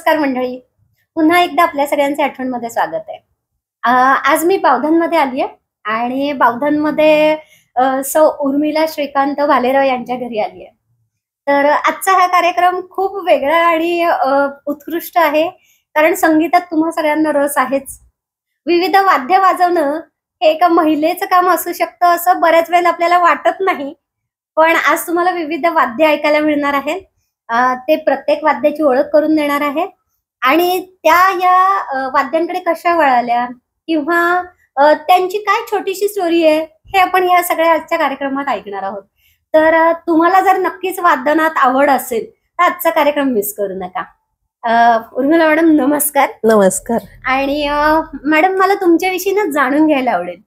नमस्कार मंडळी. पुन्हा एकदा आपल्या सगळ्यांचे आठवणमध्ये स्वागत आहे. आज मी बावधनमध्ये आली आहे आणि बावधनमध्ये सौ उर्मिला श्रीकांत भालेराव यांच्या घरी आली आहे. तर आजचा हा कार्यक्रम खूप वेगळा आणि उत्कृष्ट आहे, कारण संगीतात तुम्हा सगळ्यांना रस आहेच. विविध वाद्य वाजवणं हे एका महिलेचं काम असू शकतं असं बऱ्याच वेळेला आपल्याला वाटत नाही. पण आज तुम्हाला विविध वाद्य ऐकायला मिळणार आहेत. ते प्रत्येक वाद्याची ओळख करून देणार आहेत आणि त्या या वाद्यांकडे कशा वळाल्या किंवा त्यांची काय छोटीशी स्टोरी आहे, हे आपण या सगळ्या आजच्या कार्यक्रमात ऐकणार आहोत. तर तुम्हाला जर नक्कीच वादनात आवड असेल तर आजचा कार्यक्रम मिस करू नका. उर्मिला मॅडम नमस्कार. नमस्कार. आणि मॅडम मला तुमच्याविषयी ना जाणून घ्यायला आवडेल,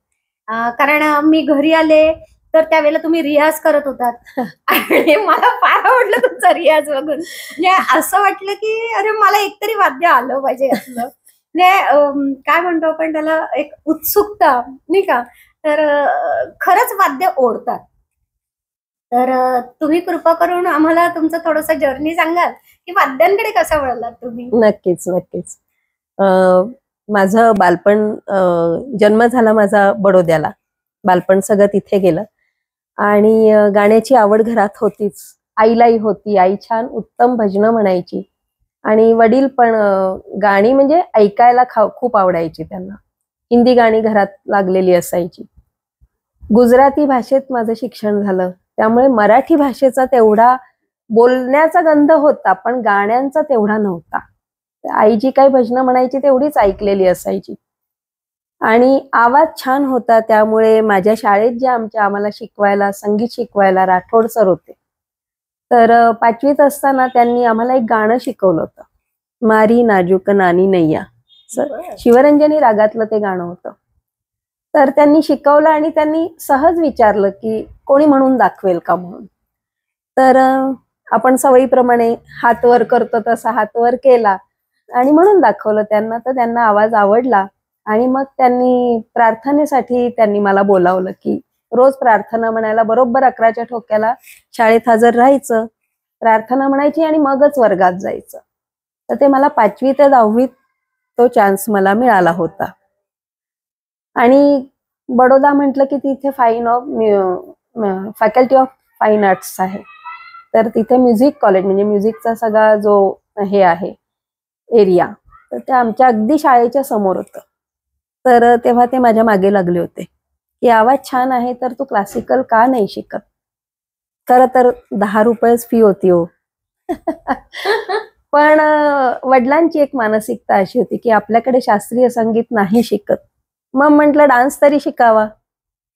कारण मी घरी आले तर त्यावेळेला तुम्ही रियाज करत होतात आणि मला फार आवडलं तुमचा रियाज बघून. म्हणजे असं वाटलं की अरे मला एकतरी वाद्य आलं पाहिजे असलं. म्हणजे काय म्हणतो आपण त्याला, एक उत्सुकता नाही का. तर खरंच वाद्य ओढतात. तर तुम्ही कृपा करून आम्हाला तुमचं थोडंसं जर्नी सांगाल की वाद्यांकडे कसा वळलात तुम्ही? नक्कीच नक्कीच. माझं बालपण, जन्म झाला माझा बडोद्याला, बालपण सगळं तिथे गेलं आणि गाण्याची आवड घरात होतीच. आईलाही होती. आई छान उत्तम भजनं म्हणायची आणि वडील पण गाणी म्हणजे ऐकायला खूप आवडायची त्यांना. हिंदी गाणी घरात लागलेली असायची. गुजराती भाषेत माझं शिक्षण झालं, त्यामुळे मराठी भाषेचा तेवढा बोलण्याचा गंध होता पण गाण्यांचा तेवढा नव्हता. आई जी काही भजनं म्हणायची तेवढीच ऐकलेली असायची आणि आवाज छान होता. त्यामुळे माझ्या शाळेत जे आम्हाला शिकवायला, संगीत शिकवायला राठोड सर होते. तर 5वीत असताना त्यांनी आम्हाला एक गाणं शिकवलं होतं, मारी नाजूक नानी नैया. शिवरंजनी रागातलं ते गाणं होतं. तर त्यांनी शिकवलं आणि त्यांनी सहज विचारलं की कोणी म्हणून दाखवेल का म्हणून. तर आपण सवयीप्रमाणे हात वर करतो तसा हात वर केला आणि म्हणून दाखवलं त्यांना. तर त्यांना आवाज आवडला आणि मग त्यांनी प्रार्थनेसाठी त्यांनी मला बोलावलं की रोज प्रार्थना म्हणायला बरोबर 11च्या ठोक्याला शाळेत हजर राहायचं, प्रार्थना म्हणायची आणि मगच वर्गात जायचं. तर ते मला 5वी ते 10वीत तो चान्स मला मिळाला होता. आणि बडोदा म्हटलं की तिथे फॅकल्टी ऑफ फाईन आर्ट्स आहे. तर तिथे म्युझिक कॉलेज म्हणजे म्युझिकचा सगळा जो हे आहे एरिया, तर ते आमच्या अगदी शाळेच्या समोर होतं. तर तेव्हा ते माझ्या मागे लागले होते की आवाज छान आहे तर तू क्लासिकल का नाही शिकत. खरं तर 10 रुपयेच फी होती हो. पण वडिलांची एक मानसिकता अशी होती की आपल्याकडे शास्त्रीय संगीत नाही शिकत. मग म्हटलं डान्स तरी शिकावा,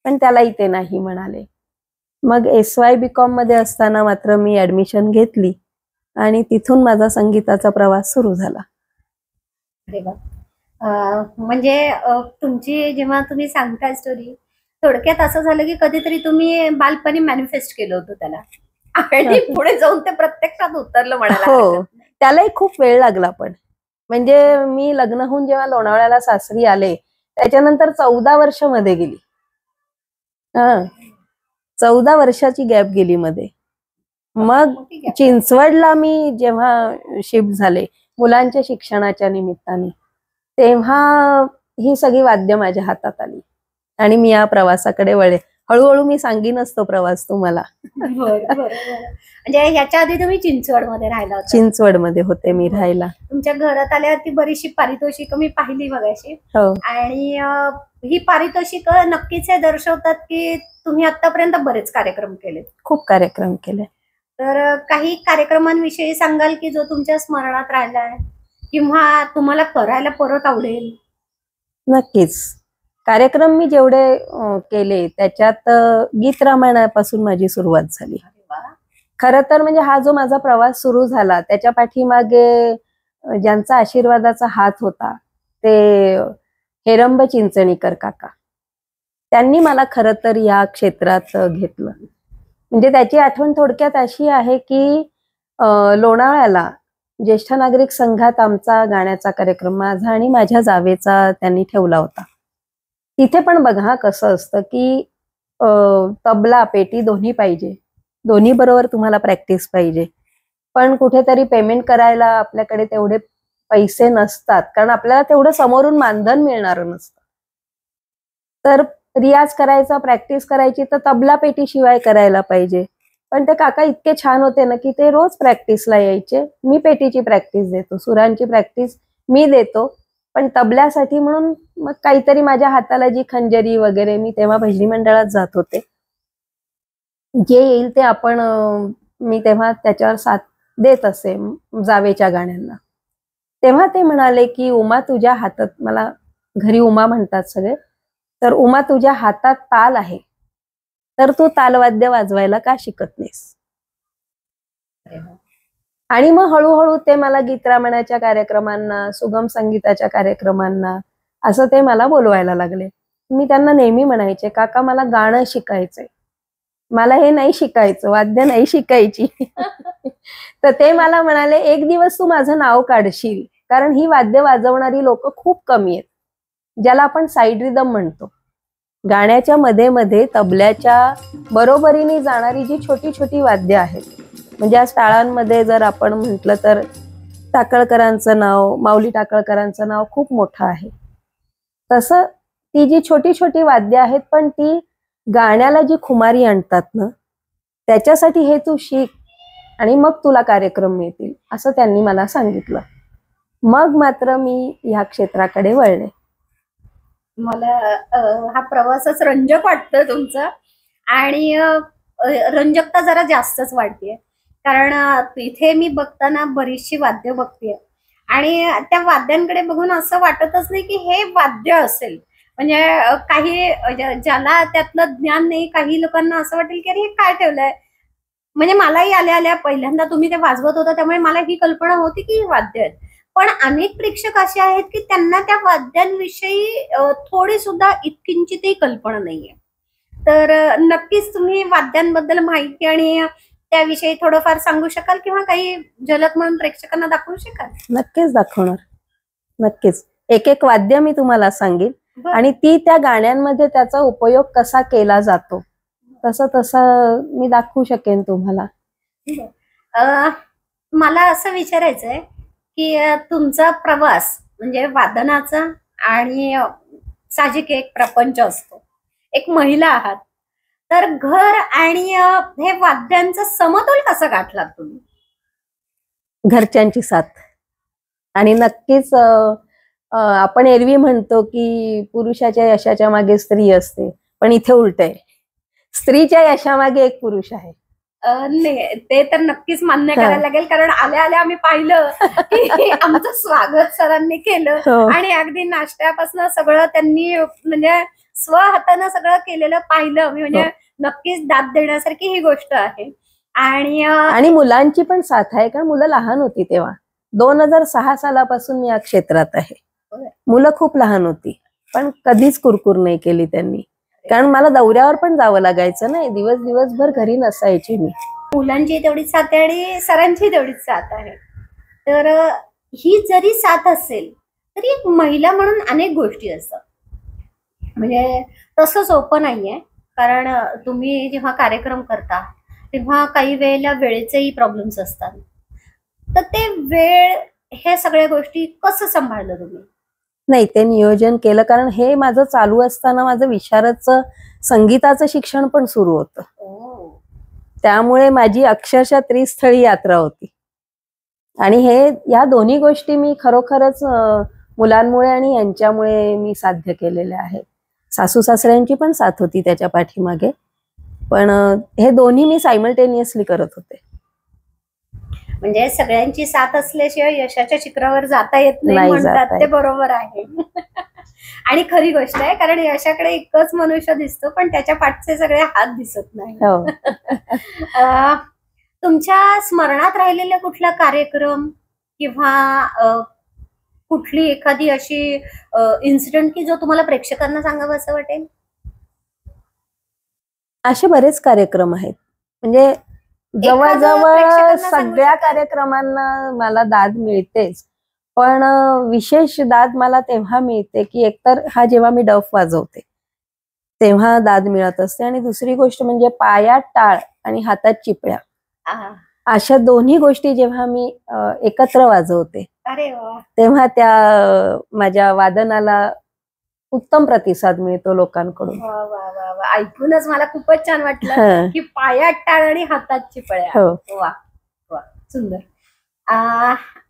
पण त्यालाही ते नाही म्हणाले. मग SY.BCom मध्ये असताना मात्र मी ऍडमिशन घेतली आणि तिथून माझा संगीताचा प्रवास सुरू झाला. अरे वा. म्हणजे तुमची जेव्हा तुम्ही सांगता स्टोरी, थोडक्यात असं झालं की कधीतरी तुम्ही बालपणी मॅनिफेस्ट केलं होतं त्याला आणि पुढे जाऊन ते प्रत्यक्षात उतरलं म्हणाला. हो, त्यालाही खूप वेळ लागला. पण म्हणजे मी लग्न होऊन जेव्हा लोणावळ्याला सासरी आले त्याच्यानंतर 14 वर्ष मध्ये गेली. 14 वर्षाची गॅप गेली मध्ये. मग चिंचवडला मी जेव्हा शिफ्ट झाले मुलांच्या शिक्षणाच्या निमित्ताने, तेव्हा ही सगळी वाद्य माझ्या हातात आली आणि मी या प्रवासाकडे वळले. हळूहळू मी सांगीनच तो प्रवास तुम्हाला. म्हणजे याच्या आधी तुम्ही चिंचवडमध्ये राहिला होता? चिंचवडमध्ये होते मी राहायला. तुमच्या घरात आल्यावरती बरीचशी पारितोषिक मी पाहिली बघायची. हो. आणि ही पारितोषिक नक्कीच हे दर्शवतात की तुम्ही आतापर्यंत बरेच कार्यक्रम केले. खूप कार्यक्रम केले. तर काही कार्यक्रमांविषयी सांगाल की जो तुमच्या स्मरणात राहिलाय किंवा तुम्हाला करायला परत आवडेल? नक्कीच. कार्यक्रम मी जेवढे केले त्याच्यात गीत रामायणापासून माझी सुरुवात झाली. खरं तर म्हणजे हा जो माझा प्रवास सुरू झाला त्याच्या पाठीमागे ज्यांचा आशीर्वादाचा हात होता ते हेरंब चिंचणीकर काका. त्यांनी मला खरं तर या क्षेत्रात घेतलं. म्हणजे त्याची आठवण थोडक्यात अशी आहे की लोणावळ्याला ज्येष्ठ नागरिक संघात आमचा गाण्याचा कार्यक्रम माझा आणि माझ्या जावेचा त्यांनी ठेवला होता. तिथे पण बघा कसं असतं की तबला पेटी दोन्ही पाहिजे, दोन्ही बरोबर तुम्हाला प्रॅक्टिस पाहिजे. पण कुठेतरी पेमेंट करायला आपल्याकडे तेवढे पैसे नसतात, कारण आपल्याला तेवढं समोरून मानधन मिळणार नसतं. तर रियाज करायचा, प्रॅक्टिस करायची तर तबला पेटी शिवाय करायला पाहिजे. पण ते काका इतके छान होते ना की ते रोज प्रॅक्टिसला यायचे. मी पेटीची प्रॅक्टिस देतो, सुरांची प्रॅक्टिस मी देतो, पण तबल्यासाठी म्हणून मग काहीतरी माझ्या हाताला जी खंजरी वगैरे, मी तेव्हा भजनी मंडळात जात होते, जे येईल ते आपण मी तेव्हा त्याच्यावर साथ देत असे जावेच्या गाण्यांना. तेव्हा ते म्हणाले की उमा तुझ्या हातात, मला घरी उमा म्हणतात सगळे, तर उमा तुझ्या हातात ताल आहे, तर तू तालवाद्य वाजवायला का शिकत नाहीस. आणि मग हळूहळू ते मला गीतरामायणाच्या कार्यक्रमांना, सुगम संगीताच्या कार्यक्रमांना असं ते मला बोलवायला लागले. मी त्यांना नेहमी म्हणायचे, काका मला गाणं शिकायचंय, मला हे नाही शिकायचं, वाद्य नाही शिकायची. तर ते मला म्हणाले, एक दिवस तू माझं नाव काढशील, कारण ही वाद्य वाजवणारी लोक खूप कमी आहेत, ज्याला आपण साईड रिदम म्हणतो. गाण्याच्या मध्ये मध्ये तबल्याच्या बरोबरीने जाणारी जी छोटी छोटी वाद्य आहेत, म्हणजे आज टाळांमध्ये जर आपण म्हटलं तर टाकळकरांचं नाव, माऊली टाकळकरांचं नाव खूप मोठं आहे. तसं ती जी छोटी छोटी वाद्य आहेत, पण ती गाण्याला जी खुमारी आणतात ना, त्याच्यासाठी हे तू शिक आणि मग तुला कार्यक्रम मिळतील, असं त्यांनी मला सांगितलं. मग मात्र मी ह्या क्षेत्राकडे वळले. मला हा प्रवासच रंजक वाटतं तुमचा, आणि रंजकता जरा जास्तच वाटते, कारण तिथे मी बघताना बरीचशी वाद्य बघते आणि त्या वाद्यांकडे बघून असं वाटतच नाही की हे वाद्य असेल. म्हणजे काही ज्याला त्यातलं ज्ञान नाही, काही लोकांना असं वाटेल की अरे हे काय ठेवलंय. म्हणजे मलाही आल्या आल्या पहिल्यांदा तुम्ही ते वाजवत होता त्यामुळे मला ही कल्पना होती की ही वाद्य आहेत, पण अनेक प्रेक्षक असे आहेत की त्यांना त्या वाद्यांविषयी थोडी सुद्धा इतकिंचितही कल्पना नाहीये. तर नक्कीच तुम्ही वाद्यांबद्दल माहिती आणि त्याविषयी थोडंफार सांगू शकाल किंवा काही झलक म्हणून प्रेक्षकांना दाखवू शकाल? नक्कीच दाखवणार, नक्कीच. एक एक वाद्य मी तुम्हाला सांगेन बरं. आणि ती त्या गाण्यांमध्ये त्याचा उपयोग कसा केला जातो तसं तसं मी दाखवू शकेन तुम्हाला. मला असं विचारायचंय की तुमचा प्रवास म्हणजे वादनाचा आणि साहजिक एक प्रपंच असतो, एक महिला आहात, तर घर आणि हे वाद्यांचा समतोल कसा गाठलात तुम्ही? घरच्यांची साथ. आणि नक्कीच आपण एरवी म्हणतो की पुरुषाच्या यशाच्या मागे स्त्री असते, पण इथे उलट आहे, स्त्रीच्या यशामागे एक पुरुष आहे. नाही, ते तर नक्कीच मान्य करायला लागेल, कारण आल्या आल्या आम्ही पाहिलं की आमचं स्वागत सरांनी केलं आणि अगदी नाश्त्यापासून सगळं त्यांनी म्हणजे स्वहातानं सगळं केलेलं पाहिलं. म्हणजे नक्कीच दाद देण्यासारखी ही गोष्ट आहे. आणि मुलांची पण साथ आहे, कारण मुलं लहान होती तेव्हा. 2006 सालापासून मी या क्षेत्रात आहे. मुलं खूप लहान होती, पण कधीच कुरकुर नाही केली त्यांनी, कारण मला दौऱ्यावर पण जावं लागायचं नाही, दिवसभर घरी नसायची मी. मुलांची तेवढीच साथ आहे आणि सरांची तेवढीच साथ आहे. तर ही जरी साथ असेल तरी एक महिला म्हणून अनेक गोष्टी असतात, म्हणजे तसं सोपं नाहीये. कारण तुम्ही जेव्हा कार्यक्रम करता तेव्हा काही वेळेला वेळेचेही प्रॉब्लेम्स असतात, तर ते वेळ हे सगळ्या गोष्टी कसं सांभाळलं तुम्ही? नाही, ते नियोजन केलं, कारण हे माझं चालू असताना माझं विशारदचं संगीताचं शिक्षण पण सुरू होतं. त्यामुळे माझी अक्षरशः त्रिस्थळी यात्रा होती. आणि हे या दोन्ही गोष्टी मी खरोखरच मुलांमुळे आणि यांच्यामुळे मी साध्य केलेल्या आहेत. सासू सासऱ्यांची पण साथ होती त्याच्या पाठीमागे, पण हे दोन्ही मी सायमल्टेनियसली करत होते. म्हणजे सगळ्यांची साथ असल्याशिवाय यशाच्या शिखरावर जाता येत नाही म्हणतात ते बरोबर आहे. आणि खरी गोष्ट आहे, कारण यशाकडे एकच मनुष्य दिसतो पण त्याच्या पाठचे सगळे हात दिसत नाही. तुमच्या स्मरणात राहिलेला कुठला कार्यक्रम किंवा कुठली एखादी अशी इन्सिडेंट की जो तुम्हाला प्रेक्षकांना सांगावं असं वाटेल? असे बरेच कार्यक्रम आहेत, म्हणजे जवळजवळ सगळ्या कार्यक्रमांना मला दाद मिळतेच, पण विशेष दाद मला तेव्हा मिळते की एकतर हा जेव्हा मी डफ वाजवते तेव्हा दाद मिळत असते, आणि दुसरी गोष्ट म्हणजे पायात टाळ आणि हातात चिपळ्या अशा दोन्ही गोष्टी जेव्हा मी एकत्र वाजवते अरे वा, तेव्हा त्या माझ्या वादनाला उत्तम प्रतिसाद मिळतो लोकांकडून. वा वा वा वा, ऐकूनच मला खूपच छान वाटलं हं. की पायात टाळ आणि हातात चिपळ्या. हो. वा वा, सुंदर.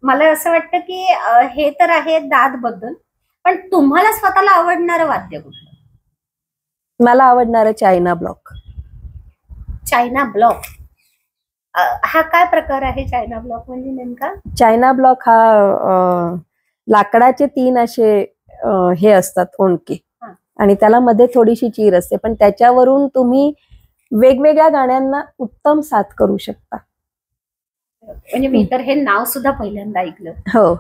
मला असं वाटतं की हे तर आहे दाद बद्दल, पण तुम्हाला स्वतःला आवडणारं वाद्य कुठलं? मला आवडणारं चायना ब्लॉक. China block. हा काय प्रकार आहे चायना ब्लॉक म्हणजे नेमका? चायना ब्लॉक हा लाकडाचे 3 असे हे असतात ओंडके हा. आणि त्याला मध्ये थोडीशी चीर असते, पण त्याच्यावरून तुम्ही वेगवेगळ्या गाण्यांना उत्तम साथ करू शकता. म्हणजे मी तर हे नाव सुद्धा पहिल्यांदा ऐकलं. हो.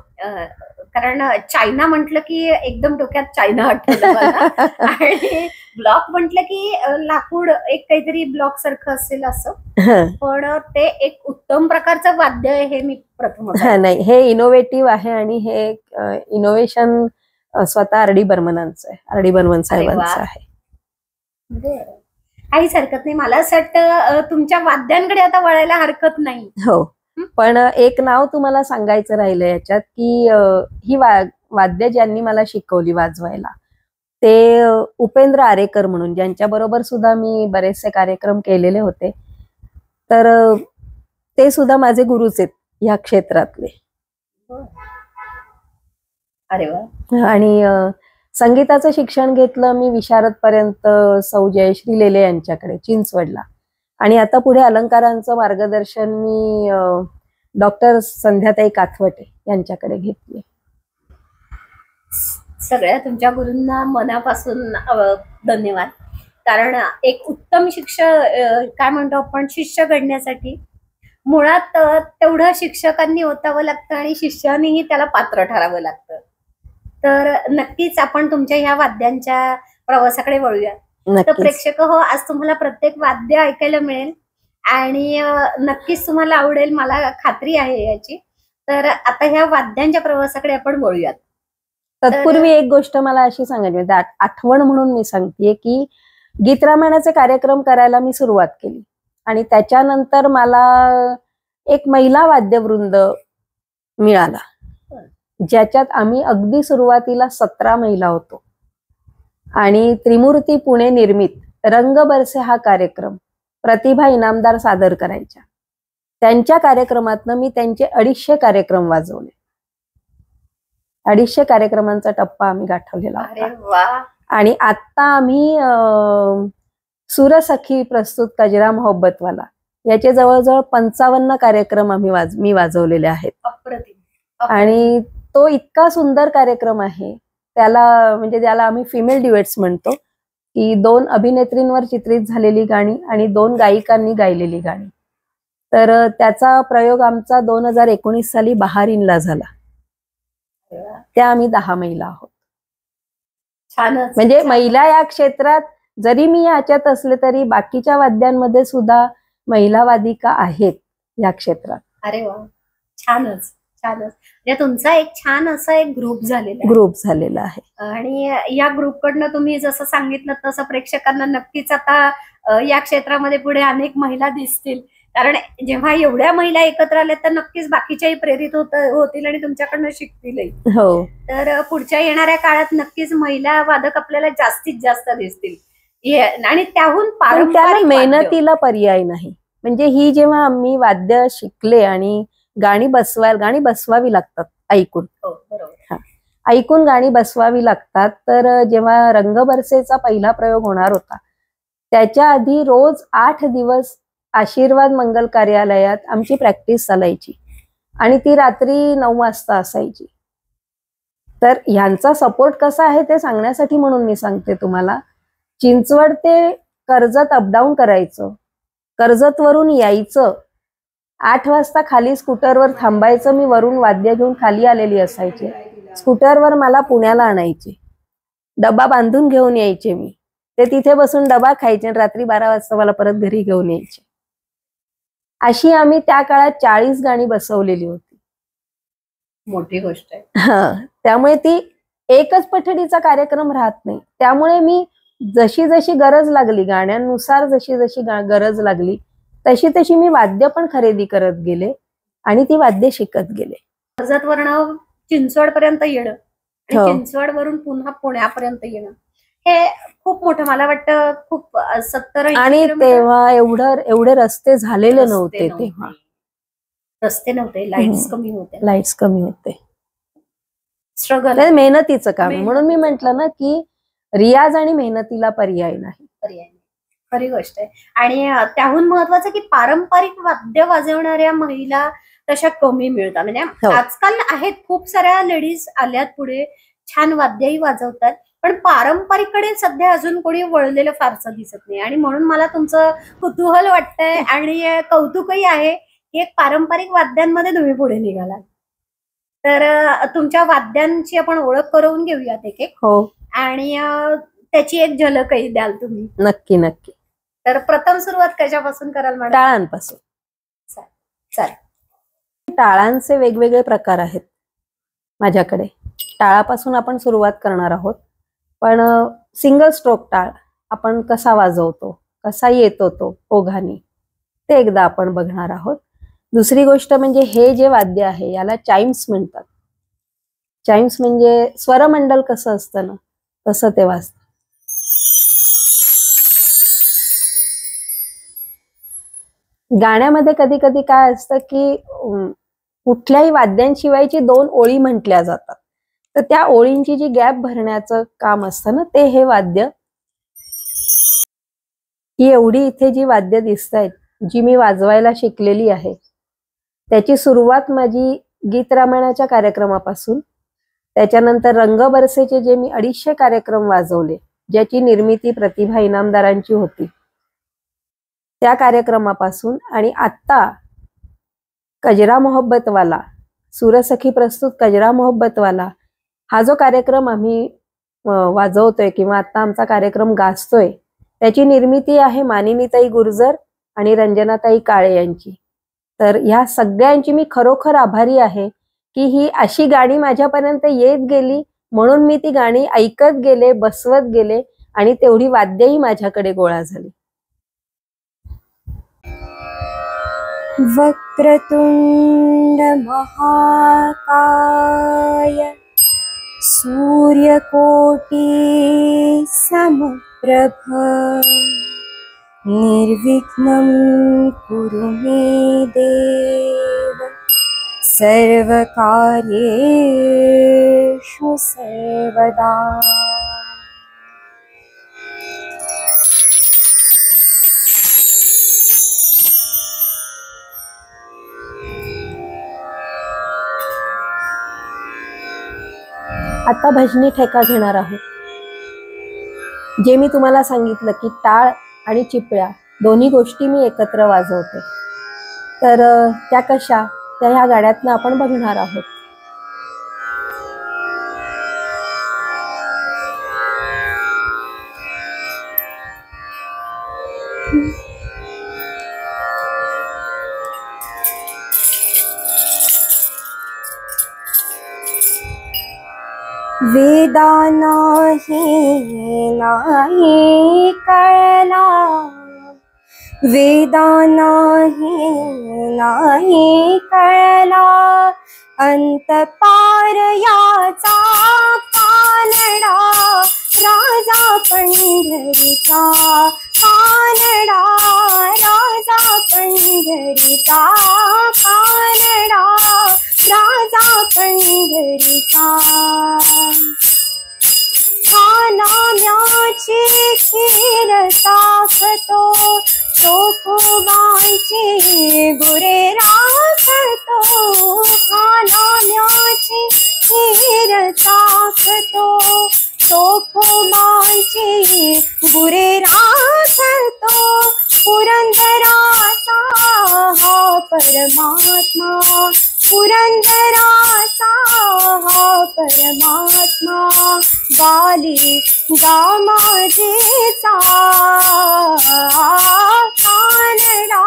कारण चायना म्हटलं की एकदम डोक्यात चायना आठवलं मला. आणि ब्लॉक म्हटलं की लाकूड एक काहीतरी ब्लॉक सारखं असेल असं, हं. पण ते एक उत्तम प्रकारचं वाद्य आहे हे मी प्रथम नाही, हे इनोव्हेटिव्ह आहे आणि हे इनोव्हेशन स्वतः आर.डी. बर्मनांचं आहे, आर.डी. बर्मन साहेबांचं आहे. काहीच हरकत नाही. मला असं वाटतं तुमच्या वाद्यांकडे आता वळायला हरकत नाही. हो, पण एक नाव तुम्हाला सांगायचं राहिलं याच्यात की ही वाद्य ज्यांनी मला शिकवली वाजवायला ते उपेंद्र आरेकर म्हणून, ज्यांच्या बरोबर सुद्धा मी बरेचसे कार्यक्रम केलेले होते. तर ते सुद्धा माझे गुरुच आहेत ह्या क्षेत्रातले. अरे वा. आणि संगीताचं शिक्षण घेतलं मी विशारद पर्यंत सौ जयश्री लेले यांच्याकडे चिंचवडला, आणि आता पुढे अलंकारांचं मार्गदर्शन मी डॉक्टर संध्याताई काथवटे यांच्याकडे घेतले. सगळ्या तुमच्या गुरूंना मनापासून धन्यवाद. कारण एक उत्तम काय म्हणतो आपण, शिष्य घडण्यासाठी मुळात तेवढं शिक्षकांनी ओतावं लागतं आणि शिष्यानेही त्याला पात्र ठरावं लागतं. तर नक्कीच आपण तुमच्या ह्या वाद्यांच्या प्रवासाकडे वळूया. तर प्रेक्षक हो, आज तुम्हाला प्रत्येक वाद्य ऐकायला मिळेल आणि नक्कीच तुम्हाला आवडेल, मला खात्री आहे याची. तर आता ह्या वाद्यांच्या प्रवासाकडे आपण वळूयात. तत्पूर्वी एक गोष्ट मला अशी सांगायची, आठवण म्हणून मी सांगतेय की गीत रामायणाचे कार्यक्रम करायला मी सुरुवात केली आणि त्याच्यानंतर मला एक महिला वाद्यवृंद मिळाला, ज्याच्यात आम्ही अगदी सुरुवातीला 17 महिला होतो. आणि त्रिमूर्ती पुणे निर्मित रंग बरसे हा कार्यक्रम प्रतिभा इनामदार सादर करायच्या. त्यांच्या कार्यक्रमातनं मी त्यांचे 250 कार्यक्रम वाजवले. 250 कार्यक्रमांचा टप्पा आम्ही गाठवलेला होता. आणि आता आम्ही सुरसखी प्रस्तुत कजरा मोहब्बतवाला याचे जवळजवळ 55 कार्यक्रम मी वाजवलेले आहेत. आणि तो इतका सुंदर कार्यक्रम आहे, त्याला म्हणजे ज्याला आम्ही फिमेल ड्युएट्स म्हणतो, की 2 अभिनेत्रींवर चित्रित झालेली गाणी आणि 2 गायिकांनी गायलेली गाणी. तर त्याचा प्रयोग आमचा 2019 साली बहारीनला झाला. त्या आम्ही 10 महिला आहोत. छानच. म्हणजे महिला या क्षेत्रात जरी मी याच्यात असले तरी बाकीच्या वाद्यांमध्ये सुद्धा महिला वादिका आहेत या क्षेत्रात. अरे वा, छानच छानच. म्हणजे तुमचा एक छान असा एक ग्रुप झालेला आहे. आणि या ग्रुपकडनं तुम्ही जसं सांगितलं तसं प्रेक्षकांना नक्कीच आता या क्षेत्रामध्ये पुढे अनेक महिला दिसतील. कारण जेव्हा एवढ्या महिला एकत्र आल्या तर नक्कीच बाकीच्याही प्रेरित होतील आणि तुमच्याकडनं शिकतीलही. हो. तर पुढच्या येणाऱ्या काळात नक्कीच महिला वादक आपल्याला जास्तीत जास्त दिसतील. आणि त्याहून पारंपरिक मेहनतीला पर्याय नाही. म्हणजे ही जेव्हा आम्ही वाद्य शिकले आणि गाणी बसवावी लागतात ऐकून. ऐकून गाणी बसवावी लागतात. तर जेव्हा रंग बरसेचा पहिला प्रयोग होणार होता त्याच्या आधी रोज 8 दिवस आशीर्वाद मंगल कार्यालयात आमची प्रॅक्टिस चालायची आणि ती रात्री 9 वाजता असायची. तर ह्यांचा सपोर्ट कसा आहे ते सांगण्यासाठी म्हणून मी सांगते तुम्हाला. चिंचवड ते कर्जत अपडाऊन करायचं, कर्जत वरून यायचं, 8 वाजता खाली स्कूटरवर थांबायचं. मी वरून वाद्य घेऊन खाली आलेली असायचे. स्कूटरवर मला पुण्याला आणायचे, डबा बांधून घेऊन यायचे. मी ते तिथे बसून डबा खायचे आणि रात्री 12 वाजता मला परत घरी घेऊन यायचे. अशी आम्ही त्या काळात 40 गाणी बसवलेली होती. मोठी गोष्ट आहे. त्यामुळे ती एकच पठडीचा कार्यक्रम राहत नाही. त्यामुळे मी जशी जशी गरज लागली गाण्यांनुसार, जशी जशी गरज लागली तशी तशी मी वाद्य पण खरेदी करत गेले आणि ती वाद्य शिकत गेले. कर्जतवरनं चिंचवड पर्यंत येणं आणि हो. चिंचवड वरून पुन्हा पुण्यापर्यंत येणं हे खूप मोठं, मला वाटतं खूप 70-80 आणि किलोमीटर तेव्हा एवढे रस्ते झालेले नव्हते तेव्हा. रस्ते नव्हते, लाईट्स कमी होते, लाईट्स कमी होते. स्ट्रगल तर मेहनतीचं काम आहे. म्हणून मी म्हंटल ना की रियाज आणि मेहनतीला पर्याय नाही. खरी गोष्ट आहे. आणि त्याहून महत्वाचं की पारंपरिक वाद्य वाजवणाऱ्या महिला तशा कमी मिळतात. म्हणजे आजकाल आहेत, खूप साऱ्या लेडीज आल्यात पुढे, छान वाद्यही वाजवतात, पण पारंपरिककडे सध्या अजून कोणी वळलेलं फारसं दिसत नाही. आणि म्हणून मला तुमचं कुतूहल वाटतंय आणि कौतुकही आहे की एक पारंपरिक वाद्यांमध्ये तुम्ही पुढे निघालात. तर तुमच्या वाद्यांची आपण ओळख करून घेऊयात एक एक. हो. आणि त्याची एक झलकही द्याल तुम्ही. नक्की नक्की. तर प्रथम सुरुवात कशापासून कराल मॅडम? टाळांपासून. चालेल. टाळांचे वेगवेगळे प्रकार आहेत माझ्याकडे. टाळापासून आपण सुरुवात करणार आहोत. पण सिंगल स्ट्रोक टाळ आपण कसा वाजवतो, कसा येतो तो ओघानी, ते एकदा आपण बघणार आहोत. दुसरी गोष्ट म्हणजे हे जे वाद्य आहे याला चाइम्स म्हणतात. चाइम्स म्हणजे स्वरमंडल कसं असतं ना, तसं ते वाजतं. गाण्यामध्ये कधी कधी काय असतं की कुठल्याही वाद्यांशिवायची 2 ओळी म्हटल्या जातात, तर त्या ओळींची जी गॅप भरण्याचं काम असतं ना, ते हे वाद्य. ही एवढी इथे जी वाद्य दिसत आहेत, जी मी वाजवायला शिकलेली आहे, त्याची सुरुवात माझी गीत रामायणाच्या कार्यक्रमापासून, त्याच्यानंतर रंग बरसेचे जे मी 250 कार्यक्रम वाजवले, ज्याची निर्मिती प्रतिभा इनामदारांची होती, त्या कार्यक्रमापासून, आणि आत्ता कजरा मोहब्बतवाला, सुरसखी प्रस्तुत कजरा मोहब्बतवाला हा जो कार्यक्रम आम्ही वाजवतोय किंवा आता आमचा कार्यक्रम गाजतोय, त्याची निर्मिती आहे मानिनीताई गुर्जर आणि रंजनाताई काळे यांची. तर ह्या सगळ्यांची मी खरोखर आभारी आहे की ही अशी गाणी माझ्यापर्यंत येत गेली, म्हणून मी ती गाणी ऐकत गेले, बसवत गेले आणि तेवढी वाद्यही माझ्याकडे गोळा झाली. वक्रतुंड महाकाय सूर्यकोटि समप्रभ निर्विघ्नं कुरु मे देव सर्वकार्येषु सर्वदा. आता भजनी ठेका घेणार आहोत. जे मी तुम्हाला सांगितलं की टाळ आणि चिपळ्या दोन्ही गोष्टी मी एकत्र वाजवते, तर त्या कशा, त्या ह्या गाण्यातनं आपण बघणार आहोत. वेदा नाही कळला, वेदा नाही कळला, अंतपार याचा कानडा, राजा पंढरीचा कानडा, राजा पंढरीचा कानडा, राजा पंढरीचा. नाम्याची खीर साखतो, चोखोबांची गुरे राखतो, नाम्याची खीर साखतो, चोखोबांची गुरे राखतो, पुरंदराचा हा परमात्मा, पुरंदराचा हा परमात्मा, गाली गामाजेचा कानडा,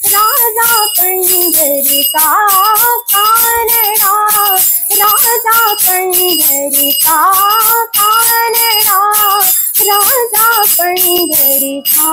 राजा पंढरीचा कानडा, राजा पंढरीचा कानडा, राजा पंढरीचा.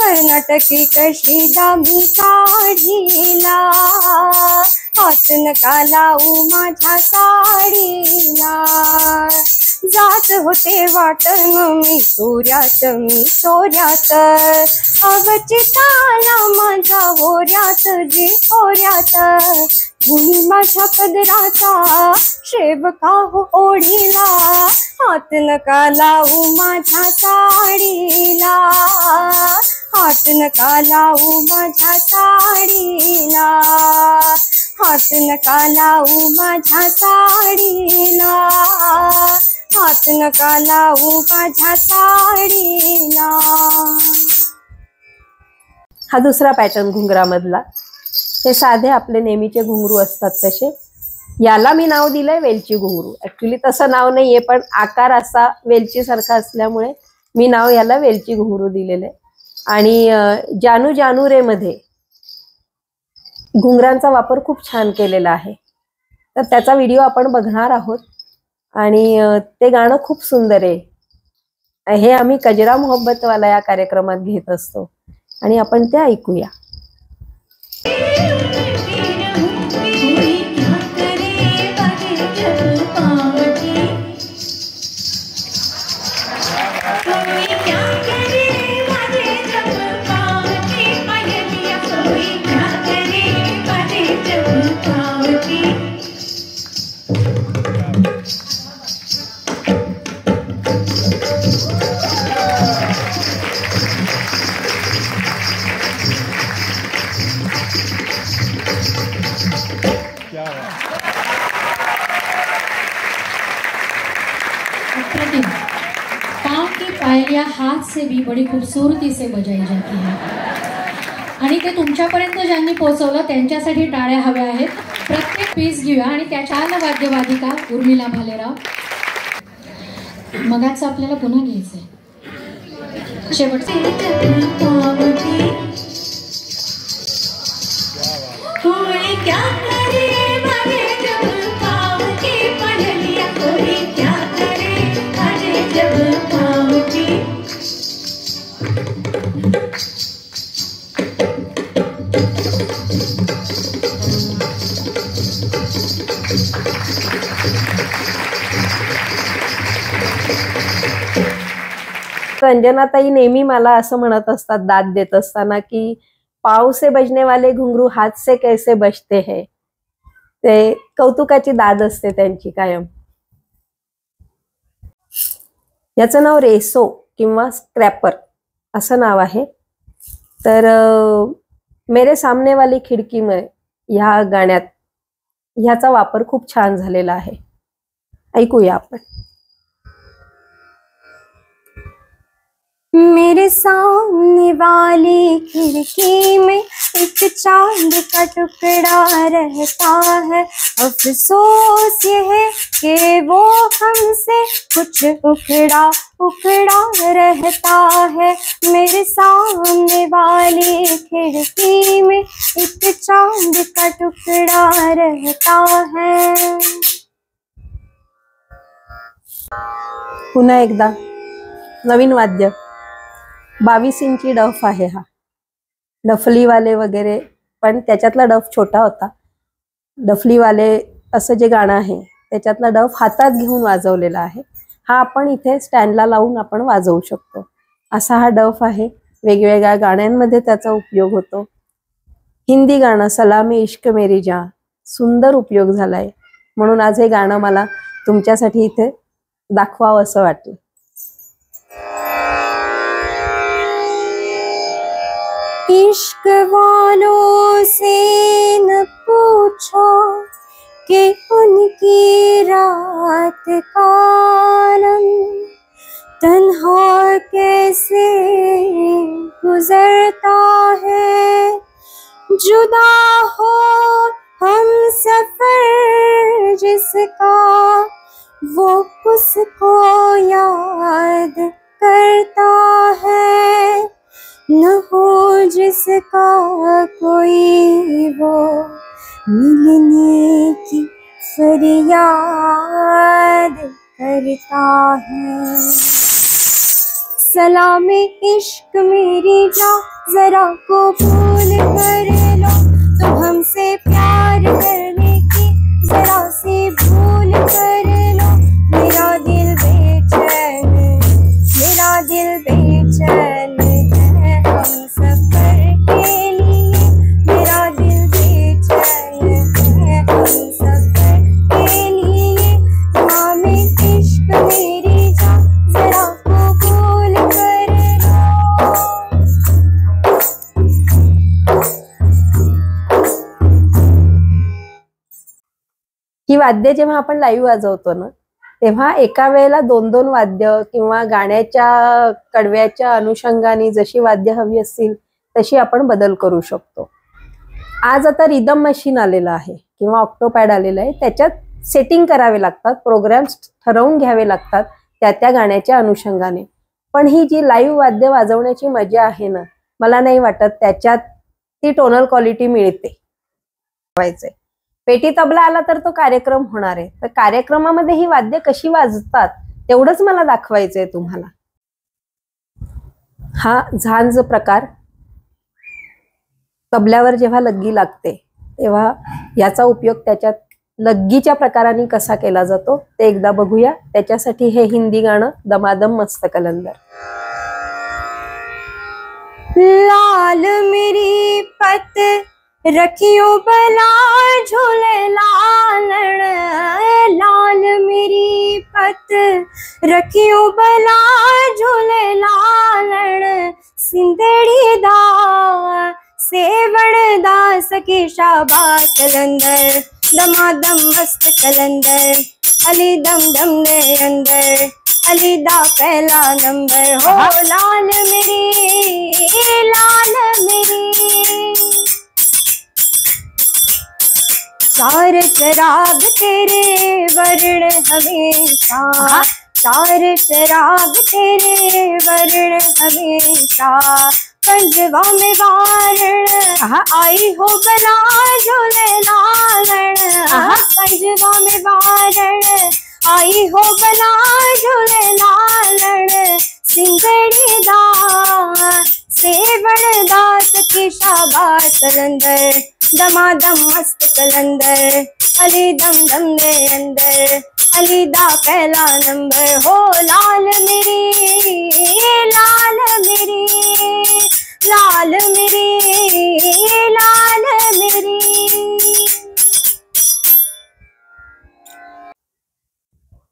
कर्नाटकी कशी दामी काढीला, हात नका लावू माझ्या साडीला. जात होते वाटण मी सोऱ्यात, अवचिताला माझ्या होऱ्यात जी होऱ्यात. कुणी माझ्या पदराचा शेवका हो ओढीला, हात नका लावू माझ्या साडीला, हात नका लावू माझ्या साडीला, हात नका लावू माझ्या साडीला, हात नका लावू माझ्या साडीला. हा दुसरा पॅटर्न घुंगरामधला. हे साधे आपले नेहमीचे घुंगरू असतात तसे. याला मी नाव दिलंय वेलची घुंगरू. ऍक्च्युली तसं नाव नाहीये, पण आकार असा वेलची सारखा असल्यामुळे मी नाव याला वेलची घुंगरू दिलेलं आहे. आणि जानू जानू रे मध्ये घुंगरांचा वापर खूप छान केलेला आहे, तर त्याचा व्हिडिओ आपण बघणार आहोत. आणि ते गाणं खूप सुंदर आहे. हे आम्ही कजरा मोहब्बतवाला या कार्यक्रमात घेत असतो आणि आपण ते ऐकूया. पाँव की पायलियाँ हाथ से भी बड़ी खूबसूरती से बजाई जाती है. आणि ते तुमच्यापर्यंत ज्यांनी पोहोचवलं त्यांच्यासाठी टाळ्या हव्या आहेत. प्रत्येक पीस घेऊया आणि त्याच्या वाद्यवादिका उर्मिला भालेराव. मगाच आपल्याला पुन्हा घ्यायचंय शेवटचे. रंजनाताई नेहमी मला असं म्हणत असतात दाद देत असताना की पाव से बजने वाले घुंगरू हात से कैसे बजते हैं. ते कौतुकाची दाद असते त्यांची कायम. याचं नाव रेसो किंवा स्क्रॅपर असं नाव आहे. तर मेरे सामने वाली खिडकी में ह्या गाण्यात ह्याचा वापर खूप छान झालेला आहे. ऐकूया आपण. मेरे सामने वाली खिड़की में एक चांद का टुकड़ा रहता है, अफसोस ये है कि वो हमसे कुछ उखड़ा उखड़ा रहता है. मेरे सामने वाली खिड़की में एक चांद का टुकड़ा रहता है. पुन्हा एकदा नवीन वाद्य. 22 इंची डफ आहे हा. डफलीवाले वगैरे, पण त्याच्यातला डफ छोटा होता. डफलीवाले असं जे गाणं आहे त्याच्यातला डफ हातात घेऊन वाजवलेला आहे. हा आपण इथे स्टँडला लावून आपण वाजवू शकतो असा हा डफ आहे. वेगवेगळ्या गाण्यांमध्ये त्याचा उपयोग होतो. हिंदी गाणं सलामी इश्क मेरी जान सुंदर उपयोग झालाय, म्हणून आज हे गाणं मला तुमच्यासाठी इथे दाखवावं असं वाटलं. इश्क वालों से न पूछो कि उनकी रात कालम तन्हा कैसे गुजरता है. जुदा हो हम सफर जिसका वो उसको याद करता है. न हो जिसका कोई वो मिलने की फरियाद करता है. सलामी इश्क मेरी जा जरा कबूल कर लो, तुम हमसे प्यार करने की जरा सी भूल कर लो। मेरा दिल बेचैन, मेरा दिल बेचैन है हम सफर के लिए, मेरा दिल बेचैन है हम सफर के लिए। सलामी इश्क मेरी जा जरा कबूल कर लो। ही वाद्य जेव्हा आपण लाईव्ह वाजवतो ना, तेव्हा एका वेळेला 2-2 वाद्य किंवा गाण्याच्या कडव्याच्या अनुषंगाने जशी वाद्य हवी असतील तशी आपण बदल करू शकतो. आज आता रिदम मशीन आलेलं आहे किंवा ऑक्टोपॅड आलेलं आहे, त्याच्यात सेटिंग करावे लागतात, प्रोग्राम्स ठरवून घ्यावे लागतात त्या गाण्याच्या अनुषंगाने. पण ही जी लाईव्ह वाद्य वाजवण्याची मजा आहे ना, मला नाही वाटत त्याच्यात ती टोनल क्वालिटी मिळते. पेटी तबला आला तर तो कार्यक्रम होणार आहे, तर कार्यक्रमामध्ये ही वाद्य कशी वाजतात तेवढंच मला दाखवायचंय तुम्हाला. हा झांज प्रकार तबल्यावर जेव्हा लग्गी लागते तेव्हा याचा उपयोग त्याच्यात लग्गीच्या प्रकाराने कसा केला जातो ते एकदा बघूया. त्याच्यासाठी हे हिंदी गाणं दमादम मस्त कलंदर. लाल मेरी पत रखियो बला झूले लालण, लाल मेरी पत रखियो बला झूले लालण। सिंधड़ी दा सेवण दा सके शाबाश कलंदर, दमादम मस्त कलंदर, अली दम दम दे अंदर, अली दा पहला नंबर। हो लाल मेरी, लाल मेरी, चार शराब तेरे वर्ण हमेशा, चार शराब तेरे वर्ण हमेशा। पंजवा में वारण आई हो बला झूले लालण, पंजवा में वारण आई हो बला झूले लालण। सिंधड़ी दा सेवण दा सखी शाबाश कलंदर, दमादम मस्त कलंदर, अली दम दम दे अंदर, अली दा पहला नंबर। हो लाल मेरी, लाल मेरी, लाल मेरी, लाल मेरी।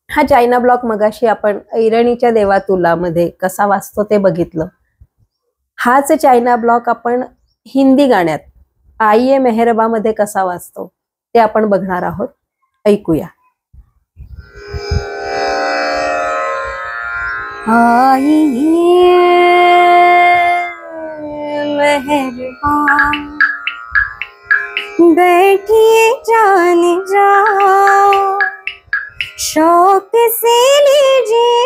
हा चायना ब्लॉक मगाशी आपण ऐरणीच्या देवा तुला मध्ये कसा वाजतो ते बघितलं. हाच चायना ब्लॉक आपण हिंदी गाण्यात आइये मेहरबा मध्ये कसा वाजतो ते आपण बघणार आहोत. ऐकूया. आइए मेहरबा बैठिए जान जाओ, शौक से लीजिए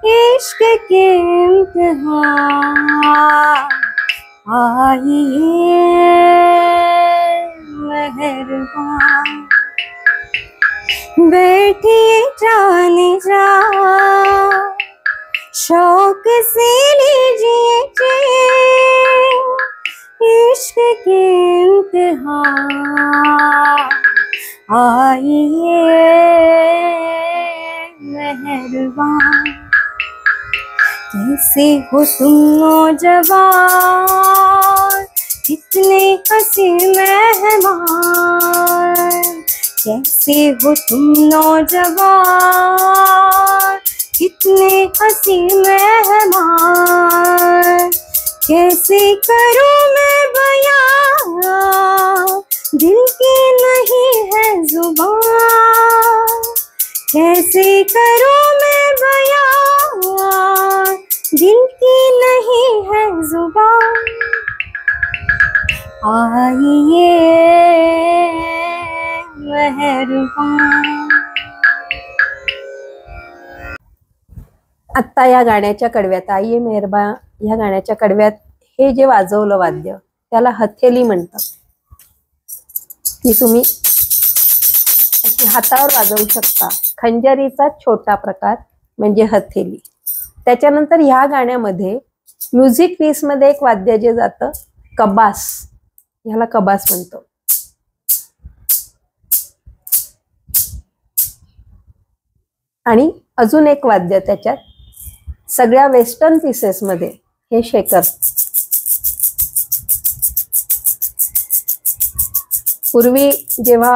इश्क के इम्तिहान। आइए मेहरबान बैठिए जान जाओ, शौक से लीजिए इश्क के इम्तिहान। आइए मेहरबान, कैसे हो तुम नौजवान, कितने हंसी मेहमान। कैसे हो तुम नौजवान, कितने हंसी मेहमान। कैसे करूं मैं बयां, दिल की नहीं है जुबान। कैसे करूं मैं बयां, दिल की नहीं है जुबान। आइए मेहरबान। आत्ता या गाण्याच्या कडव्यात आइये मेहरबा या गाण्याच्या कडव्यात हे जे वाजवलं वाद्य त्याला हथेली म्हणतात. ती तुम्ही हातावर वाजवू शकता. खंजरीचा छोटा प्रकार म्हणजे हथेली. त्याच्यानंतर ह्या गाण्यामध्ये म्युझिक पीस मध्ये एक वाद्य जे जातं कबास, ह्याला कबास म्हणतो. आणि अजून एक वाद्य त्याच्यात सगळ्या वेस्टर्न पीसेस मध्ये हे शेकर. पूर्वी जेव्हा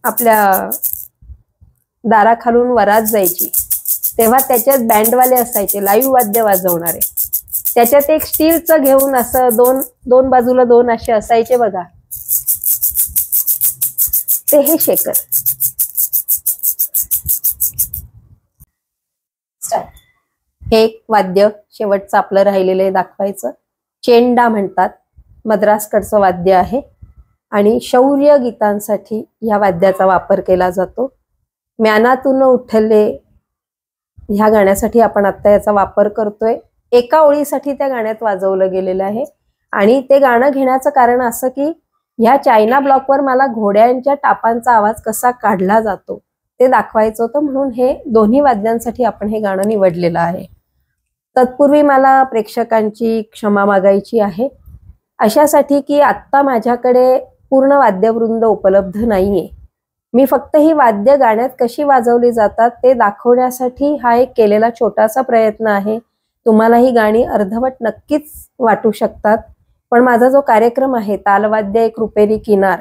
आपल्या दाराखालून वरात जायची तेव्हा त्याच्यात बँडवाले असायचे, लाईव्ह वाद्य वाजवणारे. त्याच्यात एक स्टीलचं घेऊन असं दोन बाजूला दोन असे असायचे बघा, ते हे शेकर. हे एक वाद्य शेवटचं आपलं राहिलेलं दाखवायचं. चेंडा म्हणतात, मद्रासकडचं वाद्य आहे आणि शौर्य गीतांसाठी या वाद्याचा वापर केला जातो. म्यानातून उठले ह्या गाण्यासाठी आपण आता याचा वापर करतोय. एका ओळीसाठी त्या गाण्यात वाजवलं गेलेलं आहे. आणि ते गाणं घेण्याचं कारण असं की ह्या चायना ब्लॉकवर मला घोड्यांच्या टापांचा आवाज कसा काढला जातो ते दाखवायचं होतं, म्हणून हे दोन्ही वाद्यांसाठी आपण हे गाणं निवडलेलं आहे. तत्पूर्वी मला प्रेक्षकांची क्षमा मागायची आहे अशासाठी की आत्ता माझ्याकडे पूर्ण वाद्यवृंद उपलब्ध नाहीये. मी फक्त ही वाद्य गाण्यात कशी वाजवली जातात ते दाखवण्यासाठी हा एक केलेला छोटासा प्रयत्न आहे. तुम्हाला ही गाणी अर्धवट नक्कीच वाटू शकतात, पण माझा जो कार्यक्रम आहे तालवाद्य एक रुपेरी किनार,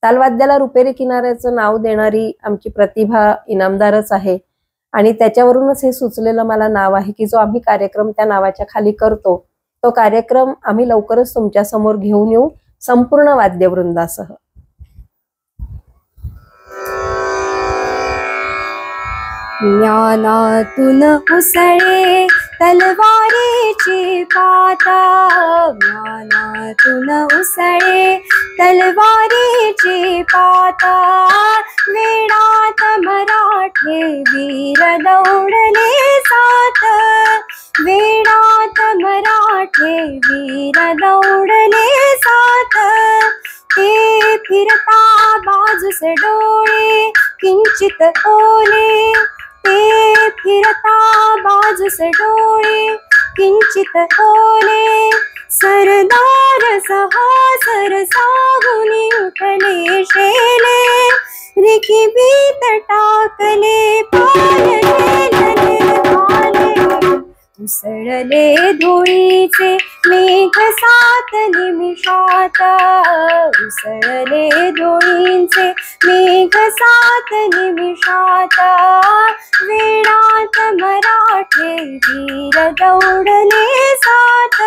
तालवाद्याला रुपेरी किनाऱ्याचं नाव देणारी आमची प्रतिभा इनामदारच आहे आणि त्याच्यावरूनच हे सुचलेलं मला नाव आहे की जो आम्ही कार्यक्रम त्या नावाच्या खाली करतो तो कार्यक्रम आम्ही लवकरच तुमच्या समोर घेऊन येऊ संपूर्ण वाद्यवृंदासह. ज्ञानातून उसळे तलवारीची पाता, ज्ञानातून उसळे तलवारीची पाता, वेडात मराठे वीर दौडले सात, वेडात मराठे वीर दौडले सात, ते फिरता बाजूस डोळे किंचित ओले, ते फिरता बाजूस डोळे किंचित ओले, सरदार सहासर सागुनी उठले शेले, रिकिबीत टाकले पालले भाले, उसळले धुळीचे मेघ 7 निमिषात, उसळले धुळींचे मेघ 7 निमिषात, वेडात मराठे वीर दौडले सात,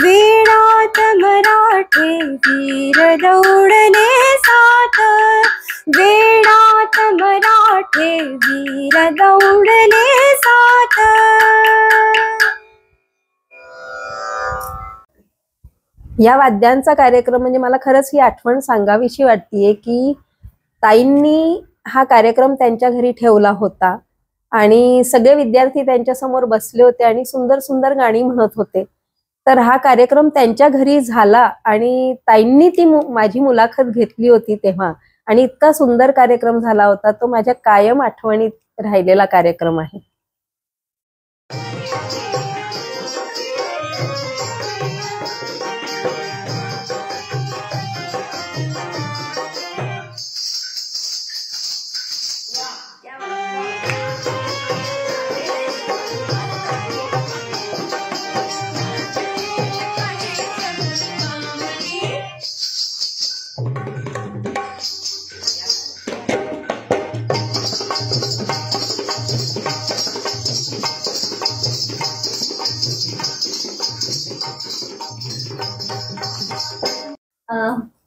वेडात मराठे वीर दौडले सात, वेडात मराठे वीर दौडले सात. या वाद्यांचा कार्यक्रम म्हणजे मला खरंच ही आठवण सांगावीशी वाटतेय की ताईंनी हा कार्यक्रम त्यांच्या घरी ठेवला होता आणि सगळे विद्यार्थी त्यांच्या समोर बसले होते आणि सुंदर सुंदर गाणी म्हणत होते. तर हा कार्यक्रम त्यांच्या घरी झाला आणि ताईंनी ती माझी मुलाखत घेतली होती तेव्हा, आणि इतका सुंदर कार्यक्रम झाला होता. तो माझ्या कायम आठवणीत राहिलेला कार्यक्रम आहे.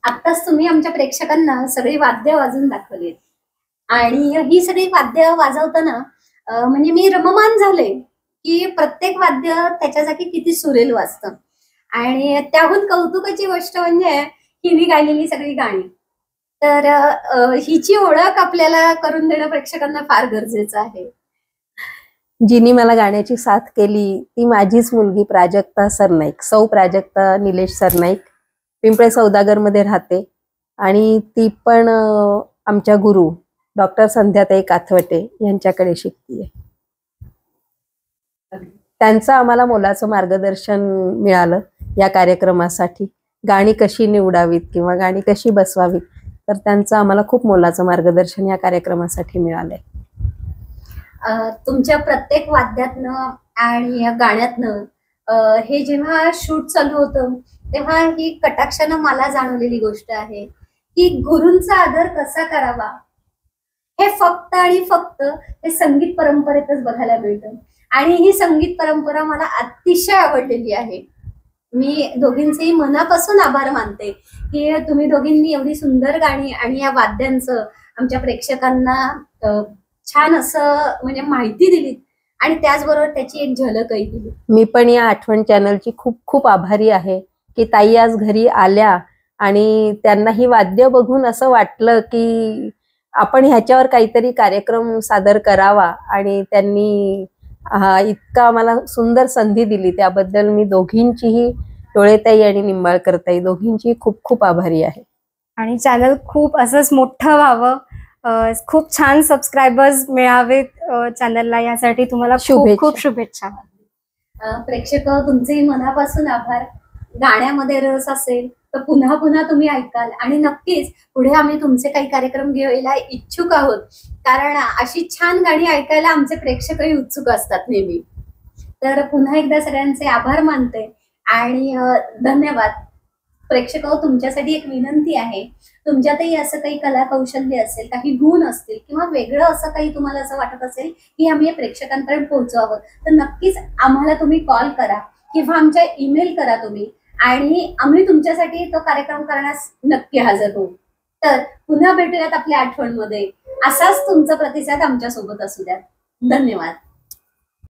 आत्ताच तुम्ही आमच्या प्रेक्षकांना सगळी वाद्य वाजवून दाखवली आणि ही सगळी वाद्य वाजवताना म्हणजे मी रममान झाले की प्रत्येक वाद्य त्याच्या जागी किती सुरेल वाजतं. आणि त्याहून कौतुकाची गोष्ट म्हणजे हिने गायलेली सगळी गाणी. तर हिची ओळख आपल्याला करून देणं प्रेक्षकांना फार गरजेचं आहे. जिनी मला गाण्याची साथ केली ती माझीच मुलगी प्राजक्ता सरनाईक, सौ प्राजक्ता निलेश सरनाईक, पिंपळे सौदागर मध्ये राहते आणि ती पण आमच्या गुरु डॉक्टर संध्याताई काथवटे यांच्याकडे शिकतीये. त्यांचं आम्हाला मोलाचं मार्गदर्शन मिळालं या कार्यक्रमासाठी. गाणी कशी निवडावीत किंवा गाणी कशी बसवावीत, तर त्यांचं आम्हाला खूप मोलाचं मार्गदर्शन या कार्यक्रमासाठी मिळालंय. तुमच्या प्रत्येक वाद्यातनं आणि या गाण्यातनं हे जेव्हा शूट चालू होतं तेव्हा ही कटाक्षानं मला जाणवलेली गोष्ट आहे की गुरूंचा आदर कसा करावा हे फक्त आणि फक्त हे संगीत परंपरेतच बघायला मिळतं. आणि ही संगीत परंपरा मला अतिशय आवडलेली आहे. मी दोघींचेही मनापासून आभार मानते की तुम्ही दोघींनी एवढी सुंदर गाणी आणि या वाद्यांचं आमच्या प्रेक्षकांना छान असं म्हणजे माहिती दिली आणि त्याचबरोबर त्याची एक झलकही दिली. मी पण या आठवण चॅनलची खूप खूप आभारी आहे की ताई आज घरी आल्या आणि त्यांना ही वाद्य बघून असं वाटलं की आपण ह्याच्यावर काहीतरी कार्यक्रम सादर करावा आणि त्यांनी इतका आम्हाला सुंदर संधी दिली. त्याबद्दल मी दोघींचीही, डोळेताई आणि निंबाळकर ताई दोघींची खूप खूप आभारी आहे. आणि चॅनल खूप असंच मोठं व्हावं, खूप छान सबस्क्रायबर्स मिळावेत चॅनलला, यासाठी तुम्हाला खूप खूप शुभेच्छा. प्रेक्षक तुमचेही मनापासून आभार. गाण्यामध्ये रस असेल तर पुन्हा पुन्हा तुम्ही ऐकाल आणि नक्कीच पुढे आम्ही तुमचे काही कार्यक्रम घ्यायला इच्छुक आहोत, कारण अशी छान गाणी ऐकायला आमचे प्रेक्षकही उत्सुक असतात नेहमी. तर पुन्हा एकदा सगळ्यांचे आभार मानते आणि धन्यवाद. प्रेक्षक तुमच्यासाठी एक विनंती आहे, तुमच्यातही असं काही कला कौशल्य असेल, काही गुण असतील किंवा वेगळं असं काही तुम्हाला असं वाटत असेल की आम्ही प्रेक्षकांपर्यंत पोहोचवावं, तर नक्कीच आम्हाला तुम्ही कॉल करा किंवा आमच्या ईमेल करा तुम्ही, आणि आम्ही तुमच्यासाठी तो कार्यक्रम करण्यास नक्की हजर होऊ. तर पुन्हा भेटूयात आपल्या आठवणमध्ये. असाच तुमचा प्रतिसाद आमच्या सोबत असू द्या. धन्यवाद.